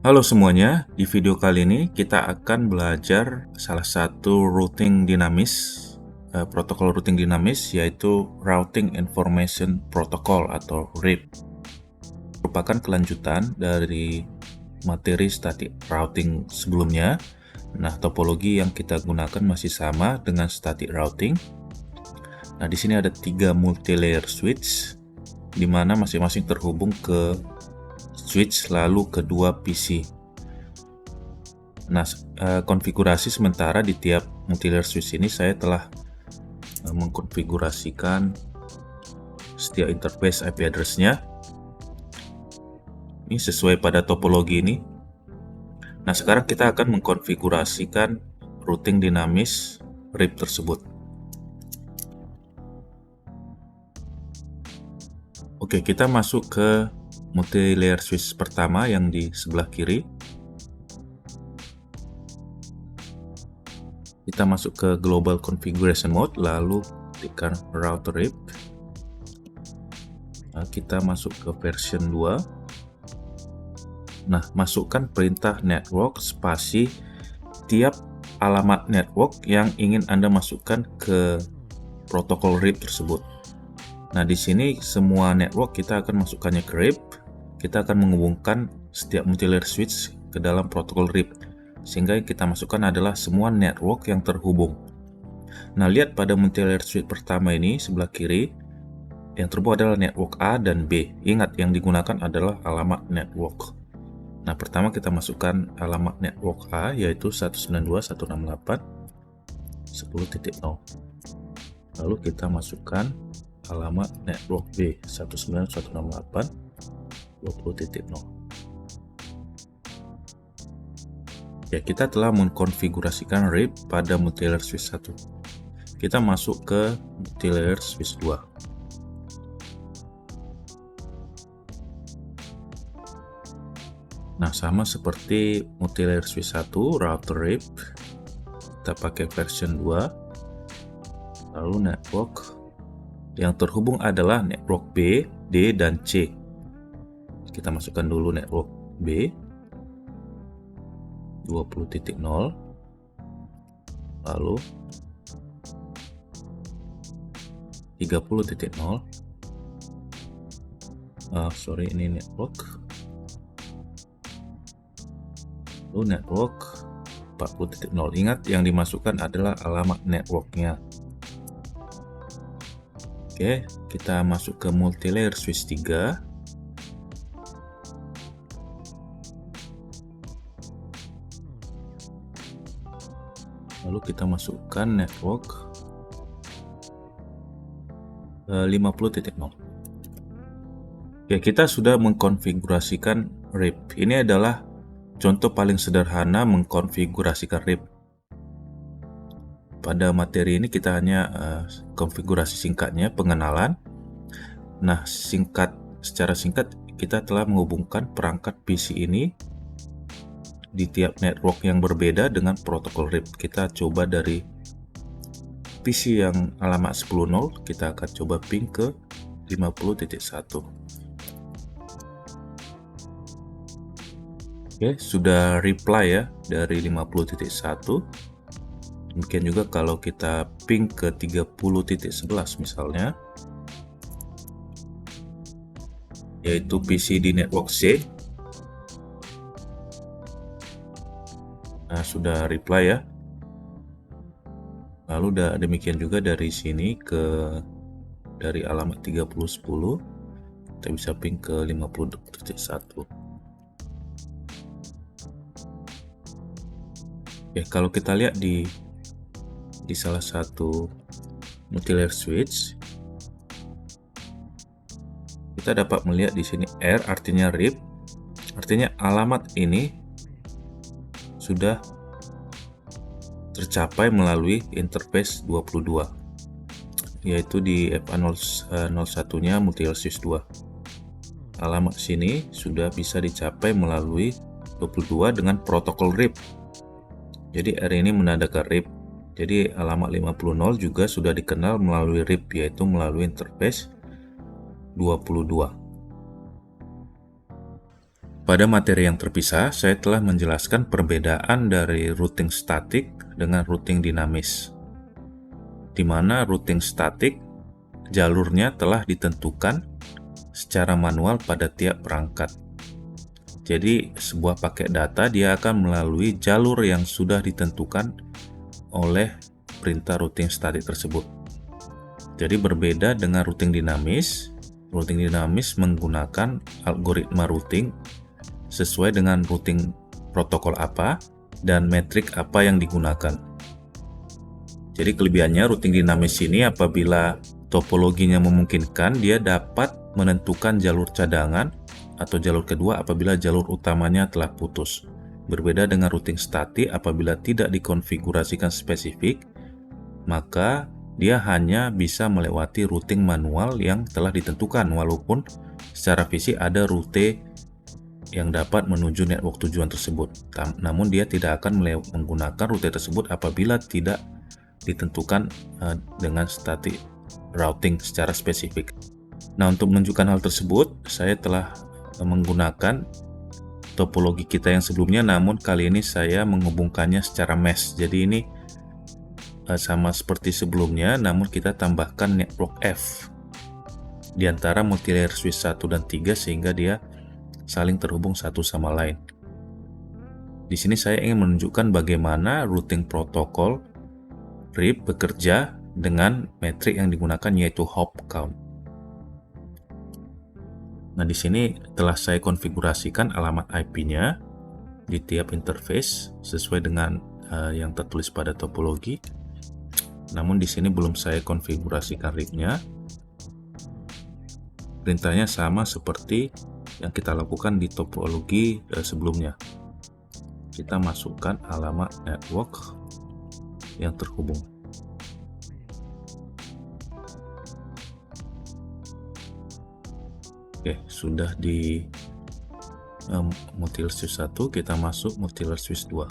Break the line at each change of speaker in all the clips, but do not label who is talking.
Halo semuanya, di video kali ini kita akan belajar salah satu routing dinamis, protokol routing dinamis, yaitu Routing Information Protocol atau RIP. Merupakan kelanjutan dari materi static routing sebelumnya. Nah, topologi yang kita gunakan masih sama dengan static routing. Nah, di sini ada 3 multi-layer switch, di mana masing-masing terhubung ke switch lalu kedua PC. Nah, konfigurasi sementara di tiap multi-layer switch ini saya telah mengkonfigurasikan setiap interface IP address-nya. Ini sesuai pada topologi ini. Nah, sekarang kita akan mengkonfigurasikan routing dinamis RIP tersebut. Oke, kita masuk ke multi-layer switch pertama yang di sebelah kiri. Kita masuk ke Global Configuration Mode, lalu tekan Router RIP. Nah, kita masuk ke version 2. Nah, masukkan perintah network spasi tiap alamat network yang ingin Anda masukkan ke protokol RIP tersebut. Nah, di sini semua network kita akan masukkannya ke RIP. Kita akan menghubungkan setiap multi-layer switch ke dalam protokol RIP, sehingga yang kita masukkan adalah semua network yang terhubung. Nah, lihat pada multi-layer switch pertama ini sebelah kiri, yang terhubung adalah network A dan B. Ingat, yang digunakan adalah alamat network. Nah, pertama kita masukkan alamat network A, yaitu 192.168.10.0. Lalu kita masukkan alamat network B, 191.168.20.0. Ya, kita telah mengkonfigurasikan RIP pada multi-layer switch 1. Kita masuk ke multi-layer switch 2. Nah, sama seperti multi-layer switch 1, router RIP, kita pakai version 2. Lalu network yang terhubung adalah network B, D, dan C. Kita masukkan dulu network B, 20.0, lalu 30.0. Ini network. Lalu network 40.0. Ingat, yang dimasukkan adalah alamat networknya. Oke, kita masuk ke multi-layer switch 3. Lalu kita masukkan network 50.0. Oke, kita sudah mengkonfigurasikan RIP. Ini adalah contoh paling sederhana mengkonfigurasikan RIP. Pada materi ini kita hanya konfigurasi singkatnya, pengenalan. Nah, secara singkat kita telah menghubungkan perangkat PC ini di tiap network yang berbeda dengan protokol RIP. Kita coba dari PC yang alamat 10.0, kita akan coba ping ke 50.1. Oke, sudah reply ya dari 50.1. Demikian juga kalau kita ping ke 30.11 misalnya, yaitu PC di network C. Nah, sudah reply ya. Lalu demikian juga dari sini dari alamat 30.10 kita bisa ping ke 50.1. Oke, kalau kita lihat di salah satu multi-layer switch, kita dapat melihat di sini R artinya RIP, artinya alamat ini sudah tercapai melalui interface 22, yaitu di FA01-nya multi-layer switch 2. Alamat sini sudah bisa dicapai melalui 22 dengan protokol RIP. Jadi R ini menandakan RIP. Jadi alamat 50.0 juga sudah dikenal melalui RIP, yaitu melalui interface 22. Pada materi yang terpisah, saya telah menjelaskan perbedaan dari routing statik dengan routing dinamis, di mana routing statik jalurnya telah ditentukan secara manual pada tiap perangkat. Jadi, sebuah paket data dia akan melalui jalur yang sudah ditentukan oleh perintah routing statik tersebut. Jadi, berbeda dengan routing dinamis menggunakan algoritma routing sesuai dengan routing protokol apa dan metrik apa yang digunakan. Jadi kelebihannya routing dinamis ini apabila topologinya memungkinkan, dia dapat menentukan jalur cadangan atau jalur kedua apabila jalur utamanya telah putus. Berbeda dengan routing statik, apabila tidak dikonfigurasikan spesifik, maka dia hanya bisa melewati routing manual yang telah ditentukan, walaupun secara fisik ada rute yang dapat menuju network tujuan tersebut. Namun dia tidak akan menggunakan rute tersebut apabila tidak ditentukan dengan static routing secara spesifik. Nah, untuk menunjukkan hal tersebut, saya telah menggunakan topologi kita yang sebelumnya, namun kali ini saya menghubungkannya secara mesh. Jadi ini sama seperti sebelumnya, namun kita tambahkan network F di antara multilayer switch 1 dan 3 sehingga dia saling terhubung satu sama lain. Di sini saya ingin menunjukkan bagaimana routing protokol RIP bekerja dengan metrik yang digunakan yaitu hop count. Nah, di sini telah saya konfigurasikan alamat IP-nya di tiap interface sesuai dengan yang tertulis pada topologi. Namun di sini belum saya konfigurasikan RIP-nya. Perintahnya sama seperti yang kita lakukan di topologi sebelumnya. Kita masukkan alamat network yang terhubung. Oke, sudah di multilayer switch 1, kita masuk multilayer switch 2.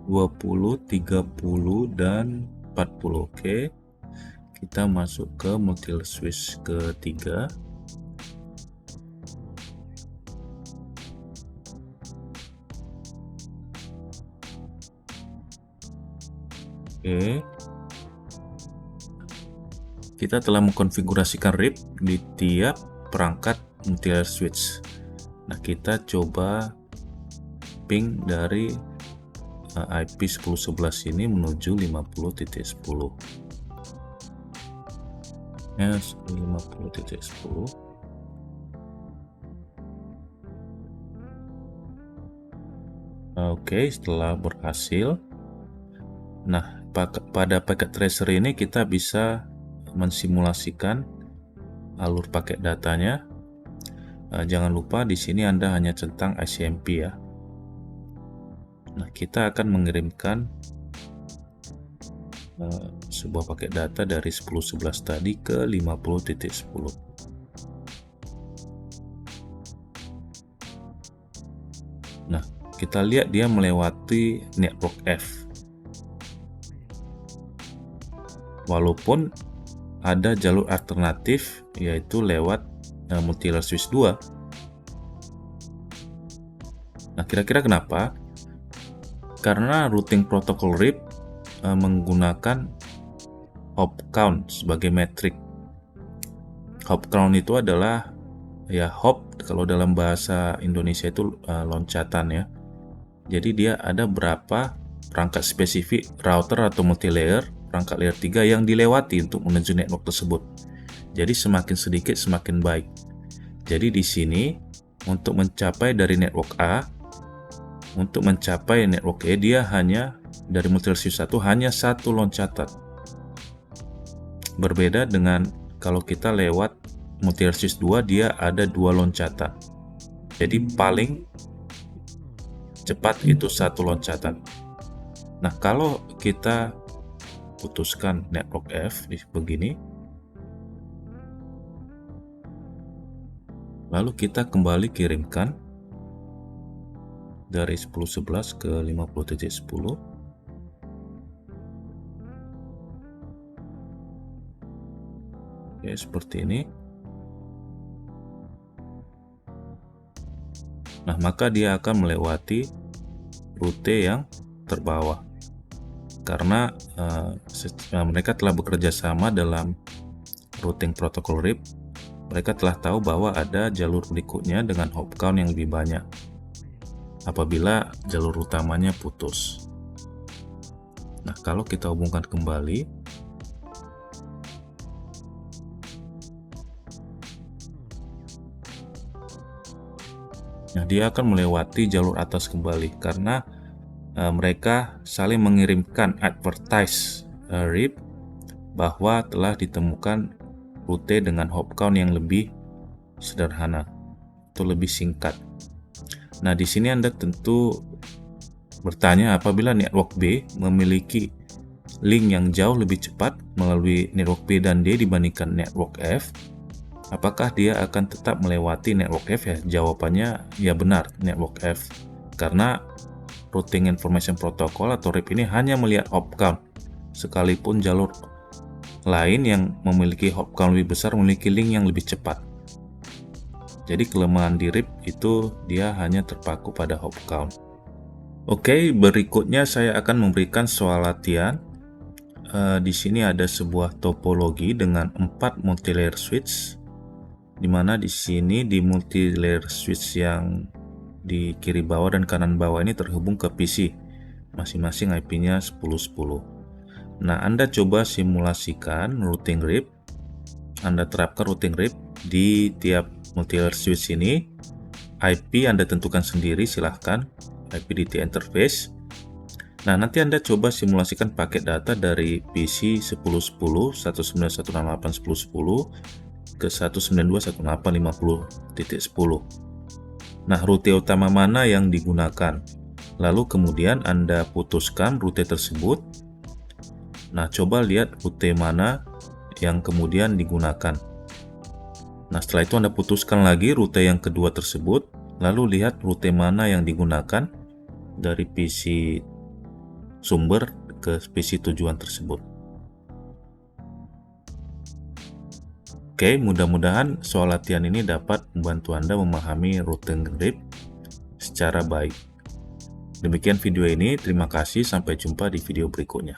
(20, 30, dan 40). Oke, kita masuk ke multilayer switch ketiga. Oke, kita telah mengkonfigurasikan RIP di tiap perangkat multilayer switch. Nah, kita coba ping dari IP 10.11 ini menuju 50.10. Ya, 50.10. Oke, setelah berhasil. Nah, pada packet tracer ini kita bisa mensimulasikan alur paket datanya. Jangan lupa di sini Anda hanya centang ICMP ya. Nah, kita akan mengirimkan sebuah paket data dari 10.11 tadi ke 50.10. Nah, kita lihat dia melewati network F. Walaupun ada jalur alternatif yaitu lewat multilayer switch 2. Nah, kira-kira kenapa? Karena routing protokol RIP menggunakan hop count sebagai metrik. Hop count itu adalah ya hop, kalau dalam bahasa Indonesia itu loncatan ya. Jadi dia ada berapa perangkat spesifik router atau multilayer perangkat layer 3 yang dilewati untuk menuju network tersebut. Jadi semakin sedikit semakin baik. Jadi di sini untuk mencapai dari network A, untuk mencapai network E, dia hanya dari multilayer switch 1 hanya satu loncatan. Berbeda dengan kalau kita lewat multilayer switch 2, dia ada dua loncatan. Jadi paling cepat itu satu loncatan. Nah, kalau kita putuskan network F begini, lalu kita kembali kirimkan dari 10.11 ke 50.10. Oke, seperti ini. Nah, maka dia akan melewati rute yang terbawah. Karena mereka telah bekerja sama dalam routing protokol RIP, mereka telah tahu bahwa ada jalur berikutnya dengan hop count yang lebih banyak apabila jalur utamanya putus. Nah, kalau kita hubungkan kembali, nah dia akan melewati jalur atas kembali karena mereka saling mengirimkan advertise RIP bahwa telah ditemukan rute dengan hop count yang lebih sederhana atau lebih singkat. Nah, di sini Anda tentu bertanya, apabila network B memiliki link yang jauh lebih cepat melalui network B dan D dibandingkan network F, apakah dia akan tetap melewati network F ya? Jawabannya ya benar, network F. Karena Routing Information Protocol atau RIP ini hanya melihat hop count, sekalipun jalur lain yang memiliki hop count lebih besar memiliki link yang lebih cepat. Jadi kelemahan di RIP itu dia hanya terpaku pada hop count. Oke, berikutnya saya akan memberikan soal latihan. Di sini ada sebuah topologi dengan 4 multilayer switch, di mana di sini di multilayer switch yang di kiri bawah dan kanan bawah ini terhubung ke PC, masing-masing IP-nya 10.10. Nah, Anda coba simulasikan routing RIP. Anda terapkan routing RIP di tiap multilayer switch ini. IP Anda tentukan sendiri, silahkan IPDT interface. Nah, nanti Anda coba simulasikan paket data dari PC 10.10, 191.68.10.10 ke 192.168.50.10. Nah, rute utama mana yang digunakan? Lalu kemudian Anda putuskan rute tersebut. Nah, coba lihat rute mana yang kemudian digunakan. Nah, setelah itu Anda putuskan lagi rute yang kedua tersebut, lalu lihat rute mana yang digunakan dari PC sumber ke PC tujuan tersebut. Oke, mudah-mudahan soal latihan ini dapat membantu Anda memahami routing RIP secara baik. Demikian video ini, terima kasih, sampai jumpa di video berikutnya.